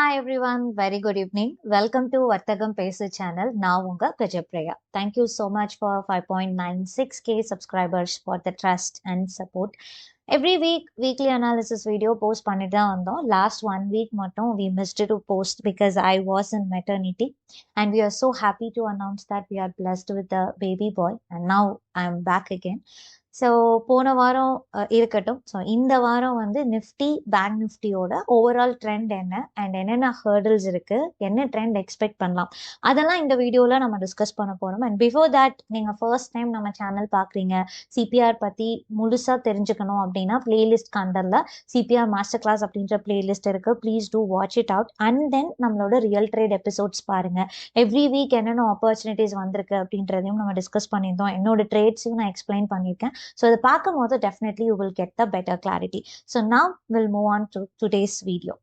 Hi everyone, very good evening. Welcome to Vartagam Pesu channel. Now unga Gajapriya. Thank you so much for 5.96k subscribers for the trust and support. Every week, weekly analysis video post பண்ணிட்டு தான் வந்தோம். Last 1 week மட்டும் we missed to post because I was in maternity and we are so happy to announce that we are blessed with a baby boy and now I am back again. So போன வாரம் இருக்கட்டும். So இந்த வாரம் வந்து Nifty bank நிஃப்டியோட overall trend என்ன and என்னென்ன hurdles இருக்கு, என்ன ட்ரெண்ட் எக்ஸ்பெக்ட் பண்ணலாம், அதெல்லாம் இந்த வீடியோவில் நம்ம டிஸ்கஸ் பண்ண போகிறோம். அண்ட் பிஃபோர் தட் நீங்கள் ஃபர்ஸ்ட் டைம் நம்ம சேனல் பார்க்குறீங்க, சிபிஆர் பற்றி முழுசாக தெரிஞ்சுக்கணும் அப்படின்னா பிளேலிஸ்ட் கண்டரில் சிபிஆர் மாஸ்டர் கிளாஸ் அப்படின்ற பிளேலிஸ்ட் இருக்கு. Please do watch it out and தென் நம்மளோட ரியல் ட்ரேட் எபிசோட்ஸ் பாருங்க. எவ்ரி வீக் என்னென்ன ஆப்பர்ச்சுனிட்டிஸ் வந்திருக்கு அப்படின்றதையும் நம்ம டிஸ்கஸ் பண்ணியிருந்தோம். என்னோட ட்ரேட்ஸையும் நான் எக்ஸ்பிளைன் பண்ணியிருக்கேன். So the பார்க்கும்போது definitely you will get the better clarity. So now we'll move on to today's video.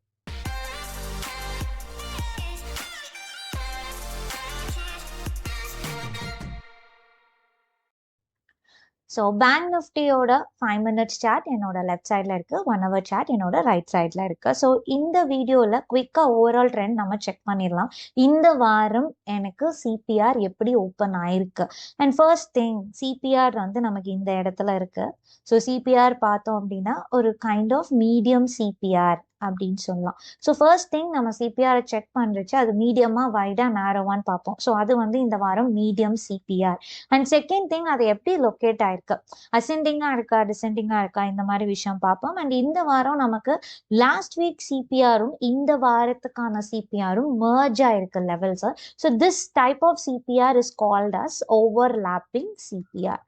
So bank நிஃப்டியோட 5 minutes சார்ட் என்னோட லெஃப்ட் சைடில் இருக்குது, 1 hour சார்ட் என்னோட ரைட் சைடில் இருக்குது. ஸோ இந்த வீடியோவில் குவிக்காக ஓவரால் ட்ரெண்ட் நம்ம செக் பண்ணிடலாம். இந்த வாரம் எனக்கு சிபிஆர் எப்படி ஓப்பன் ஆயிருக்கு அண்ட் ஃபர்ஸ்ட் திங் சிபிஆர் வந்து நமக்கு இந்த இடத்துல இருக்குது. ஸோ சிபிஆர் பார்த்தோம் அப்படின்னா ஒரு கைண்ட் ஆஃப் மீடியம் சிபிஆர் அப்படின்னு சொல்லலாம். ஸோ ஃபர்ஸ்ட் திங் நம்ம சிபிஆரை செக் பண்ணுறச்சு அது மீடியமாக வைடாக நேரோவான்னு பார்ப்போம். ஸோ அது வந்து இந்த வாரம் medium CPR. And second thing அது எப்படி லொக்கேட் ஆயிருக்கு, அசெண்டிங்காக இருக்கா டிசெண்டிங்காக இருக்கா, இந்த மாதிரி விஷயம் பார்ப்போம். அண்ட் இந்த வாரம் நமக்கு லாஸ்ட் வீக் சிபிஆரும் இந்த வாரத்துக்கான சிபிஆரும் மர்ஜ் ஆயிருக்கு levels. So this type of CPR is called as overlapping CPR.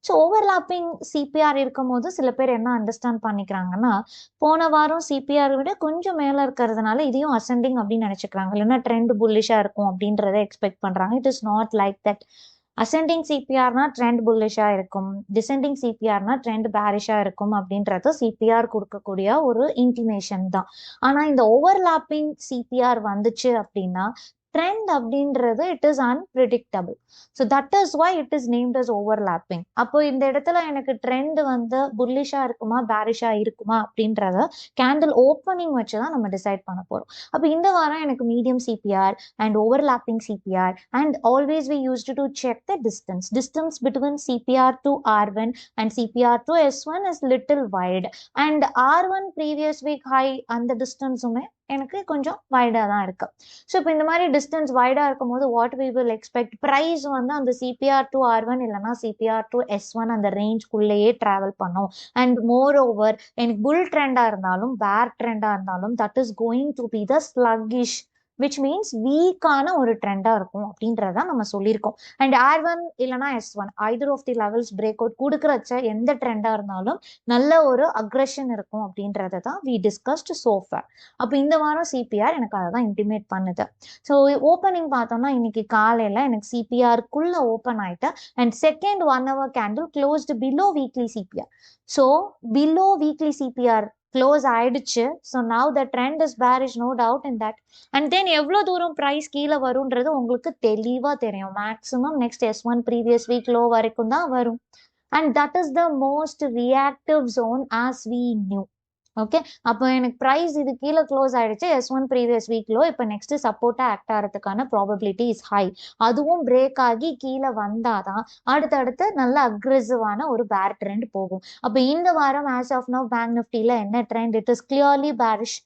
So overlapping CPR இருக்கும் போது சில பேர் என்ன அண்டர்ஸ்டாண்ட் பண்ணிக்கிறாங்கன்னா, போன வாரம் சிபிஆர் விட கொஞ்சம் மேலே இருக்கிறதுனால இதையும் அசெண்டிங் அப்படின்னு நினச்சிக்கிறாங்க, இல்லைன்னா ட்ரெண்ட் புல்லிஷாக இருக்கும் அப்படின்றத எக்ஸ்பெக்ட் பண்ணுறாங்க. It is not like that. Ascending சிபிஆர்னா ட்ரெண்ட் புல்லிஷாக இருக்கும், டிசெண்டிங் சிபிஆர்னா ட்ரெண்ட் பேரிஷாக இருக்கும் அப்படின்றது சிபிஆர் கொடுக்கக்கூடிய ஒரு இன்டிமேஷன் தான். ஆனால் இந்த ஓவர்லாப்பிங் சிபிஆர் வந்துச்சு அப்படின்னா ட்ரெண்ட் அப்படின்றது it is unpredictable. So that is why it is named as overlapping. அப்போ இந்த இடத்துல எனக்கு ட்ரெண்ட் வந்து புல்லிஷா இருக்குமா பேரிஷா இருக்குமா அப்படின்றத கேண்டில் ஓப்பனிங் வச்சு தான் நம்ம டிசைட் பண்ண போறோம். அப்போ இந்த வாரம் எனக்கு medium CPR and overlapping CPR and always we used to check the distance between CPR to R1 and CPR to S1 is little wide and R1 previous week high அந்த டிஸ்டன்ஸுமே எனக்கு கொஞ்சம் வைடாக தான் இருக்கு. ஸோ இப்போ இந்த மாதிரி டிஸ்டன்ஸ் வைடாக இருக்கும் போது what we will expect, price வந்து அந்த சிபிஆர் டு R1 இல்லைனா சிபிஆர் டு S1 அந்த ரேஞ்ச்குள்ளேயே ட்ராவல் பண்ணும். அண்ட் மோர் ஓவர் எனக்கு புல் ட்ரெண்டாக இருந்தாலும் பேர் ட்ரெண்டாக இருந்தாலும் that is going to be the sluggish which means வீக்கான ஒரு ட்ரெண்டாக இருக்கும் அப்படின்றதான் நம்ம சொல்லியிருக்கோம். அண்ட் R1 இல்லைனா S1 either of the levels break out கொடுக்குறச்ச எந்த ட்ரெண்டாக இருந்தாலும் நல்ல ஒரு அக்ரெஷன் இருக்கும் அப்படின்றத தான் வி டிஸ்கஸ்ட் சோஃபார். அப்போ இந்த வாரம் சிபிஆர் எனக்கு அதை தான் இன்டிமேட் பண்ணுது. ஸோ ஓப்பனிங் பார்த்தோம்னா இன்னைக்கு காலையில் எனக்கு சிபிஆருக்குள்ளே ஓப்பன் ஆயிட்டு and second 1 hour candle closed below weekly CPR. So below weekly CPR close ஆயிடுச்சு. So now the trend is bearish, no doubt in that. And then எவ்வளோ தூரம் ப்ரைஸ் கீழே வரும்ன்றது உங்களுக்கு தெளிவாக தெரியும். Maximum next S1 previous week low வரைக்கும் தான் வரும். And that is the most reactive zone as we know. Okay, அப்போ எனக்கு ப்ரைஸ் இது கீழே க்ளோஸ் ஆயிடுச்சு, S1 ப்ரீவியஸ் வீக் லோ, இப்போ நெக்ஸ்ட் சப்போர்ட்டாக ஆக்ட் ஆகிறதுக்கான ப்ராபபிலிட்டி இஸ் ஹை. அதுவும் பிரேக் ஆகி கீழே வந்தாதான் அடுத்தடுத்து நல்ல அக்ரெசிவான ஒரு பேர் ட்ரெண்ட் போகும். அப்போ இந்த வாரம் ஆஸ் ஆஃப் நவ் பேங்க் நிஃப்டியில் என்ன trend, it is clearly bearish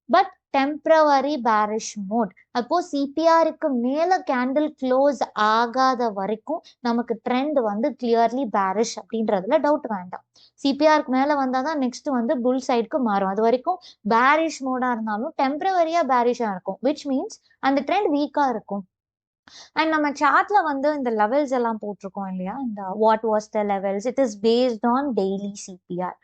but temporary bearish mode. அப்போ சிபிஆருக்கு மேல கேண்டில் க்ளோஸ் ஆகாத வரைக்கும் நமக்கு ட்ரெண்ட் வந்து கிளியர்லி பேரிஷ் அப்படின்றதுல டவுட் வேண்டாம். சிபிஆருக்கு மேல வந்தாதான் நெக்ஸ்ட் வந்து புல் சைடுக்கு மாறும். அது வரைக்கும் பேரிஷ் மோடா இருந்தாலும் டெம்பரவரியா பேரிஷா இருக்கும், விச் மீன்ஸ் அந்த ட்ரெண்ட் வீக்கா இருக்கும். அண்ட் நம்ம சார்ட்ல வந்து இந்த லெவல்ஸ் எல்லாம் போட்டிருக்கோம் இல்லையா, இந்த what was the levels, it is based on daily CPR.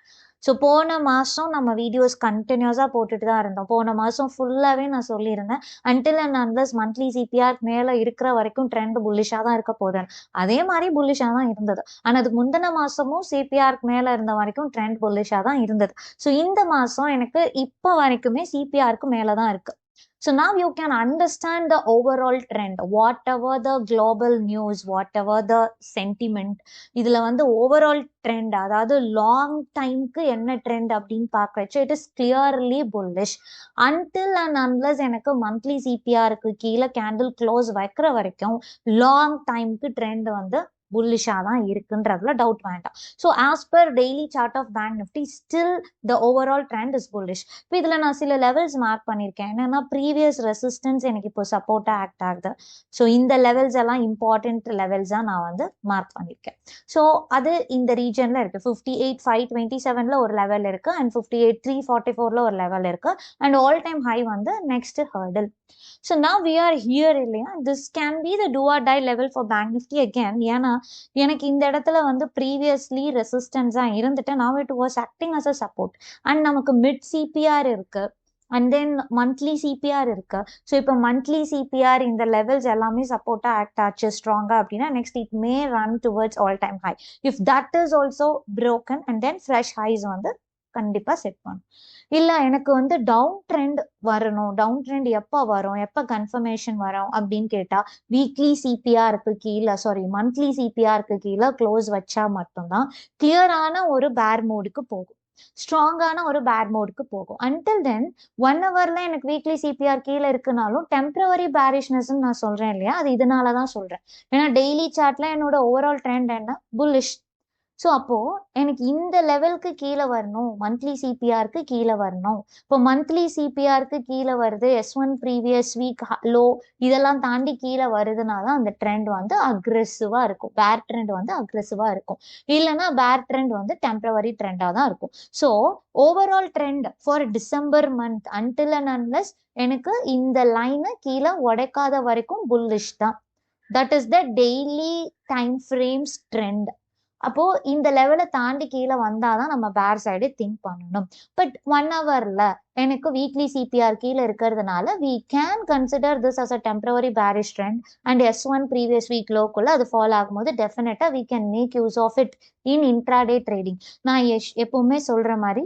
So போன மாதம் நம்ம வீடியோஸ் கண்டினியூஸாக போட்டுட்டு தான் இருந்தோம். போன மாதம் ஃபுல்லாகவே நான் சொல்லியிருந்தேன் until and unless monthly CPR மேலே இருக்கிற வரைக்கும் ட்ரெண்ட் புல்லிஷாக தான் இருக்க போதுன்னு. அதே மாதிரி புல்லிஷாக தான் இருந்தது. ஆனால் அதுக்கு முந்தின மாதமும் சிபிஆருக்கு மேலே இருந்த வரைக்கும் ட்ரெண்ட் புல்லிஷாக தான் இருந்தது. ஸோ இந்த மாதம் எனக்கு இப்போ வரைக்குமே சிபிஆருக்கு மேலே தான் இருக்குது. So now you can understand the overall trend, whatever the global news, whatever the sentiment. இதுல வந்து overall trend, அதாவது long timeக்கு என்ன trend அப்படின்னு பார்க்கறச்சு it is clearly bullish. Until and unless எனக்கு monthly CPRக்கு கீழே candle close வைக்கிற வரைக்கும் long timeக்கு trend வந்து புல்லிஷா தான் இருக்குன்றதுல டவுட் வேண்டாம். So as per daily chart of bank Nifty still the overall trend is bullish. இப்போ இதில் நான் சில லெவல்ஸ் மார்க் பண்ணியிருக்கேன். என்னன்னா ப்ரீவியஸ் ரெசிஸ்டன்ஸ் எனக்கு இப்போ சப்போர்ட்டாக ஆக்ட் ஆகுது. ஸோ இந்த லெவல்ஸ் எல்லாம் இம்பார்ட்டன்ட் லெவல்ஸாக நான் வந்து மார்க் பண்ணியிருக்கேன். ஸோ அது இந்த ரீஜனில் இருக்குது. 58,527 ஒரு லெவல் இருக்குது, அண்ட் 58,344 ஒரு லெவல் இருக்குது, அண்ட் ஆல் டைம் ஹை வந்து next ஹர்டில். So now we are here இல்லையா, this can be the do or die level for bank nifty again. ஏன்னா எனக்கு இந்த இடத்துல வந்து ப்ரீவியஸ்லி ரெசிஸ்டன்ஸா இருந்துட்டு now it was acting as a support, and நமக்கு mid CPR இருக்கு, அண்ட் தென் மந்த்லி சிபிஆர் இருக்கு. ஸோ இப்போ மந்த்லி சிபிஆர் இந்த லெவல்ஸ் எல்லாமே சப்போர்ட்டா ஆக்ட் ஆச்சு ஸ்ட்ராங்கா அப்படின்னா next it may run towards all time high. If that is also broken, and then fresh highs வந்து கண்டிப்பா செட் பண்ணும். இல்ல எனக்கு வந்து டவுன் ட்ரெண்ட் வரணும், டவுன் ட்ரெண்ட் எப்போ வரும், எப்போ கன்ஃபர்மேஷன் வரும் அப்படின்னு கேட்டா வீக்லி சிபிஆருக்கு கீழே, சாரி மந்த்லி சிபிஆருக்கு கீழே க்ளோஸ் வச்சா மட்டும்தான் கிளியரான ஒரு பேர் மோடுக்கு போகும், ஸ்ட்ராங்கான ஒரு பேர் மோடுக்கு போகும். அன்டில் தென் 1 ஹவர்ல எனக்கு வீக்லி சிபிஆர் கீழே இருக்குனாலும் டெம்பரவரி பேரிஷ்னஸ் நான் சொல்றேன் இல்லையா, அது இதனாலதான் சொல்றேன். ஏன்னா டெய்லி சார்ட்ல என்னோட ஓவரால் ட்ரெண்ட் என்ன, புல்லிஷ். ஸோ அப்போ எனக்கு இந்த லெவலுக்கு கீழே வரணும், மந்த்லி சிபிஆருக்கு கீழே வரணும். இப்போ மந்த்லி சிபிஆருக்கு கீழே வருது, S1 ப்ரீவியஸ் வீக் லோ இதெல்லாம் தாண்டி கீழே வருதுனால அந்த ட்ரெண்ட் வந்து அக்ரெசிவா இருக்கும், பேர் ட்ரெண்ட் வந்து அக்ரெசிவா இருக்கும். இல்லைன்னா பேர் ட்ரெண்ட் வந்து டெம்பரவரி ட்ரெண்டா தான் இருக்கும். So overall trend for December month until and unless எனக்கு இந்த லைனை கீழே உடைக்காத வரைக்கும் புல்லிஷ் தான். That is the daily time frames trend. அப்போ இந்த லெவலை தாண்டி கீழே வந்தாதான் நம்ம பேர் சைடு திங்க் பண்ணணும். பட் 1 ஹவர்ல எனக்கு வீக்லி சிபிஆர் கீழே இருக்கிறதுனால we can consider this as a temporary bearish trend, and S1 previous week லோக்குள்ள அது ஃபாலோ ஆகும்போது டெஃபினட்டா we can make use of it in intraday trading. நான் எப்பவுமே சொல்ற மாதிரி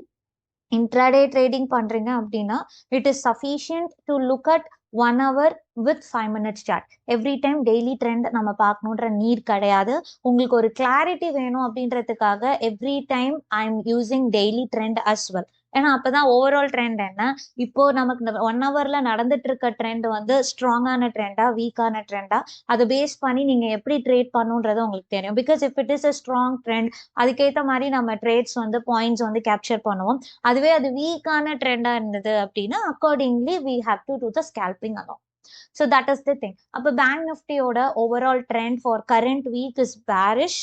intraday trading பண்றீங்க அப்படின்னா it is sufficient to look at 1 hour with 5 minutes chart. Every time daily trend நம்ம பார்க்கணுன்ற நீட் கிடையாது. உங்களுக்கு ஒரு கிளாரிட்டி வேணும் அப்படின்றதுக்காக every time I am using daily trend as well. ஏன்னா அப்பதான் ஓவரால் ட்ரெண்ட் என்ன, இப்போ நமக்கு 1 ஹவர்ல நடந்துட்டு இருக்க ட்ரெண்ட் வந்து ஸ்ட்ராங்கான ட்ரெண்டா வீக்கான ட்ரெண்டா அதை பேஸ் பண்ணி நீங்க எப்படி ட்ரேட் பண்ணுன்றது உங்களுக்கு தெரியும். Because if it is a strong trend அதுக்கேற்ற மாதிரி நம்ம ட்ரேட்ஸ் வந்து பாயிண்ட்ஸ் வந்து கேப்சர் பண்ணுவோம். அதுவே அது வீக்கான ட்ரெண்டா இருந்தது அப்படின்னா accordingly we have to do the scalping along. So that is the thing. அப்ப பேங்க் நிஃப்டியோட overall trend for current week is bearish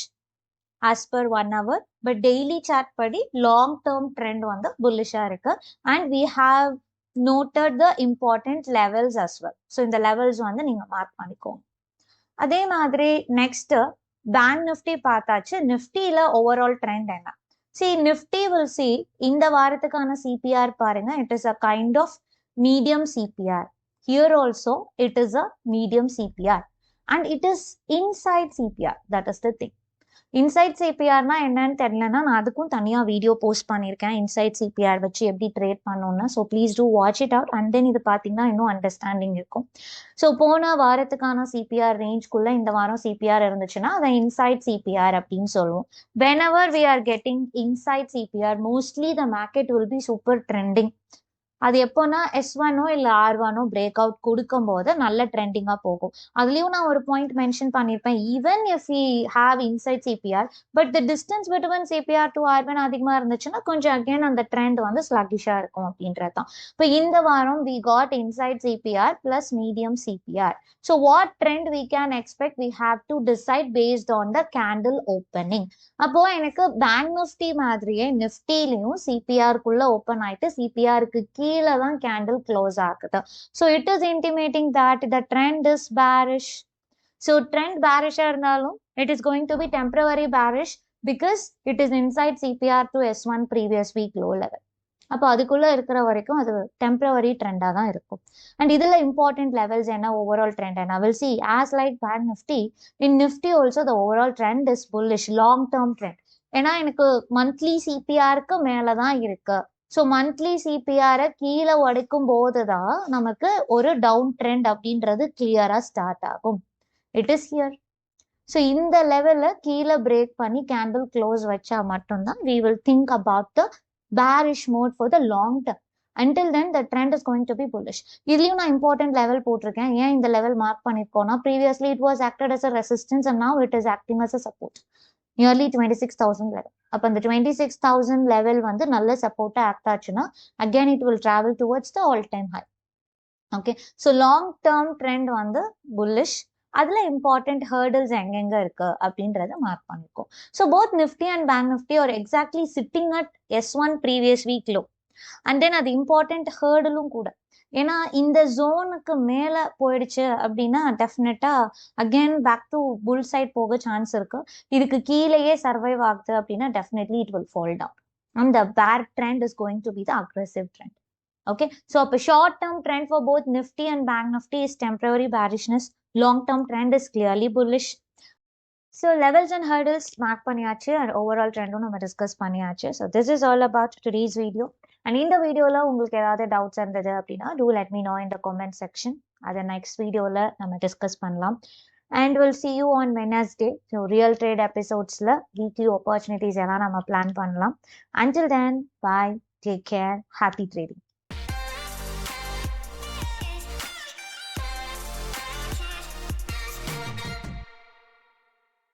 as per 1 hour, but daily chart படி long term trend வந்து bullish-ஆ இருக்கு, and we have noted the important levels as well. So இந்த levels வந்து நீங்க mark பண்ணிக்கோங்க. அதே மாதிரி நெக்ஸ்ட் பேங்க் நிஃப்டி பார்த்தாச்சு. நிஃப்டியில overall trend என்ன? See, Nifty will see இந்த வாரத்துக்கான CPR பாருங்க, it is a kind of medium CPR. Here also it is a medium CPR, and it is inside CPR. That is the thing. Inside சிபிஆர்னா என்னன்னு தெரியலன்னா நான் அதுக்கும் தனியா வீடியோ போஸ்ட் பண்ணியிருக்கேன், இன்சைட் சிபிஆர் வச்சு எப்படி ட்ரேட் பண்ணணும்னு. So please do watch it out, and then இது பார்த்தீங்கன்னா இன்னும் அண்டர்ஸ்டாண்டிங் இருக்கும். ஸோ போன வாரத்துக்கான சிபிஆர் ரேஞ்ச்குள்ள இந்த வாரம் சிபிஆர் இருந்துச்சுன்னா அதை இன்சைட் சிபிஆர் அப்படின்னு சொல்லுவோம். whenever we are getting inside CPR, mostly the market will be super trending. அது எப்போனா S1 இல்ல R1 பிரேக் அவுட் கொடுக்கும் போது நல்ல ட்ரெண்டிங்கா போகும். அதுலயும் நான் ஒரு பாயிண்ட் மென்ஷன் பண்ணிருப்பேன், even if we have inside CPR but the distance between CPR to R1 அதிகமா இருந்துச்சுன்னா கொஞ்சம் அகைன் அந்த ட்ரெண்ட் வந்து ஸ்லக்கிஷா இருக்கும் அப்படின்றதுதான். இப்போ இந்த வாரம் we got inside CPR plus medium CPR. So what trend we can expect, we have to decide based on the candle opening. அப்போ எனக்கு பேங்க் நிஃப்டி மாதிரியே நிஃப்டிலையும் சிபிஆருக்குள்ள ஓப்பன் ஆயிட்டு சிபிஆருக்கு கீழே தான் கேண்டில் க்ளோஸ் ஆகுது. So it is intimating that the trend is bearish. So trend பேரிஷா இருந்தாலும் it is going to be temporary bearish because it is inside CPR to S1 previous week low level. அப்போ அதுக்குள்ள இருக்கிற வரைக்கும் அது temporary ட்ரெண்டா தான் இருக்கும். அண்ட் இதுல இம்பார்ட்டன்ட் லெவல்ஸ் என்ன, ஓவரால் ட்ரெண்ட் என்ன, will see as like bank Nifty in Nifty also the overall trend is bullish, long term trend. ஏன்னா எனக்கு மந்த்லி சிபிஆருக்கு மேலதான் இருக்கு. ஸோ மந்த்லி சிபிஆரை கீழே உடைக்கும் போது தான் நமக்கு ஒரு டவுன் ட்ரெண்ட் அப்படின்றது கிளியரா ஸ்டார்ட் ஆகும். It is here. ஸோ இந்த லெவலில் கீழே பிரேக் பண்ணி கேண்டில் க்ளோஸ் வச்சா மட்டும்தான் we will think about the bearish mode for the long term. Until then the trend is going to be bullish. இதுலயும் நான் இம்பார்ட்டன்ட் லெவல் போட்டிருக்கேன். ஏன் இந்த லெவல் மார்க் பண்ணிருக்கோம்னா previously it was acted as a resistance and now it is acting as a support. Nearly 26,000 level. அப்போ அந்த 26,000 level வந்து நல்ல சப்போர்ட்டா ஆக்ட் ஆச்சுன்னா again it will travel towards the all time high. Okay, so long term trend வந்து bullish. அதுல important hurdles எங்கெங்க இருக்கு அப்படின்றத மார்க் பண்ணிருக்கோம். So both Nifty and bank Nifty are exactly sitting at S1 previous week low. And then அது important ஹேர்டிலும் கூட. ஏன்னா இந்த ஜோனுக்கு மேல போயிடுச்சு அப்படின்னா definitely again back to bull side போக சான்ஸ் இருக்கு. இதுக்கு கீழேயே சர்வைவ் ஆகுது அப்படின்னா definitely it will fall down. And the bear trend is going to be the aggressive trend. Okay, so a short term trend for both Nifty and Bank Nifty is temporary bearishness. Long term trend is clearly bullish. So levels and hurdles mark பண்ணியாச்சு and overall trend நம்ம discuss பண்ணியாச்சு. So this is all about today's video. And இந்த வீடியோல உங்களுக்கு ஏதாவது doubts இருந்தது அப்படின்னா do let me know in the comment section. அதை நெக்ஸ்ட் வீடியோல நம்ம டிஸ்கஸ் பண்ணலாம். And we'll see you on Wednesday. So real trade episodes la weekly opportunities எல்லாம் நம்ம பிளான் பண்ணலாம். Until then, bye, take care, happy trading.